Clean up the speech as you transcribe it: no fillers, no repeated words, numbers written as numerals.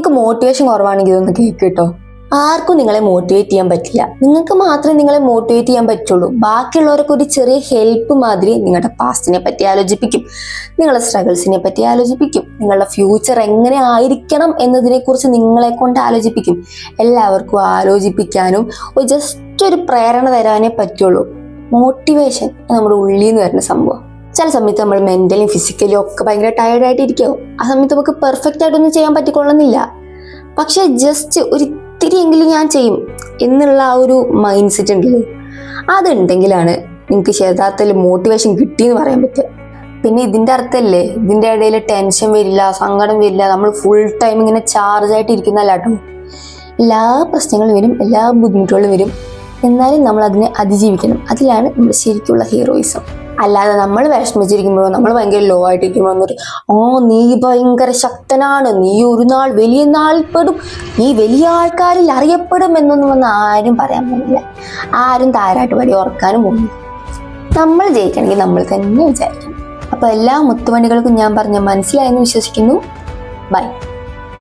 നിങ്ങൾക്ക് മോട്ടിവേഷൻ കുറവാണെങ്കിൽ ഇതൊന്ന് കേൾക്ക് കേട്ടോ. ആർക്കും നിങ്ങളെ മോട്ടിവേറ്റ് ചെയ്യാൻ പറ്റില്ല. നിങ്ങൾക്ക് മാത്രമേ നിങ്ങളെ മോട്ടിവേറ്റ് ചെയ്യാൻ പറ്റുള്ളൂ. ബാക്കിയുള്ളവർക്ക് ഒരു ചെറിയ ഹെൽപ്പ് മാതിരി നിങ്ങളുടെ പാസ്റ്റിനെ പറ്റി ആലോചിപ്പിക്കും, നിങ്ങളുടെ സ്ട്രഗിൾസിനെ പറ്റി ആലോചിപ്പിക്കും, നിങ്ങളുടെ ഫ്യൂച്ചർ എങ്ങനെ ആയിരിക്കണം എന്നതിനെ കുറിച്ച് നിങ്ങളെ കൊണ്ട് ആലോചിപ്പിക്കും. എല്ലാവർക്കും ആലോചിപ്പിക്കാനും ജസ്റ്റ് ഒരു പ്രേരണ തരാനേ പറ്റുള്ളൂ. മോട്ടിവേഷൻ നമ്മുടെ ഉള്ളിൽ നിന്ന് വരുന്ന സംഭവം. ചില സമയത്ത് നമ്മൾ മെന്റലിയും ഫിസിക്കലിയും ഒക്കെ ഭയങ്കര ടയർഡായിട്ട് ഇരിക്കും. ആ സമയത്ത് നമുക്ക് പെർഫെക്റ്റ് ആയിട്ടൊന്നും ചെയ്യാൻ പറ്റിക്കൊള്ളുന്നില്ല. പക്ഷെ ജസ്റ്റ് ഒരു ഇത്തിരിയെങ്കിലും ഞാൻ ചെയ്യും എന്നുള്ള ആ ഒരു മൈൻഡ് സെറ്റ് ഉണ്ടല്ലോ, അതുണ്ടെങ്കിലാണ് നിങ്ങൾക്ക് യഥാർത്ഥത്തിൽ മോട്ടിവേഷൻ കിട്ടിയെന്ന് പറയാൻ പറ്റുക. പിന്നെ ഇതിൻ്റെ അർത്ഥമല്ലേ ഇതിൻ്റെ ഇടയിൽ ടെൻഷൻ വരില്ല, സങ്കടം വരില്ല, നമ്മൾ ഫുൾ ടൈം ഇങ്ങനെ ചാർജ് ആയിട്ട് ഇരിക്കുന്നല്ല കേട്ടോ. എല്ലാ പ്രശ്നങ്ങളും വരും, എല്ലാ ബുദ്ധിമുട്ടുകളും വരും, എന്നാലും നമ്മൾ അതിനെ അതിജീവിക്കണം. അതിലാണ് നമ്മുടെ ശരിക്കുള്ള ഹീറോയിസം. അല്ലാതെ നമ്മൾ വിഷമിച്ചിരിക്കുമ്പോഴോ നമ്മൾ ഭയങ്കര ലോ ആയിട്ടിരിക്കുമ്പോൾ എന്നിട്ട് നീ ഭയങ്കര ശക്തനാണ്, നീ ഒരു നാൾ വലിയ നാൾ പെടും, നീ വലിയ ആൾക്കാരിൽ അറിയപ്പെടും എന്നൊന്നും വന്ന് ആരും പറയാൻ പോകുന്നില്ല. ആരും താരാട്ട് പടി ഓർക്കാനും പോകുന്നില്ല. നമ്മൾ ജയിക്കണമെങ്കിൽ നമ്മൾ തന്നെ വിചാരിക്കണം. അപ്പോൾ എല്ലാ മുത്തുമണികൾക്കും ഞാൻ പറഞ്ഞ മനസ്സിലായെന്ന് വിശ്വസിക്കുന്നു. ബൈ.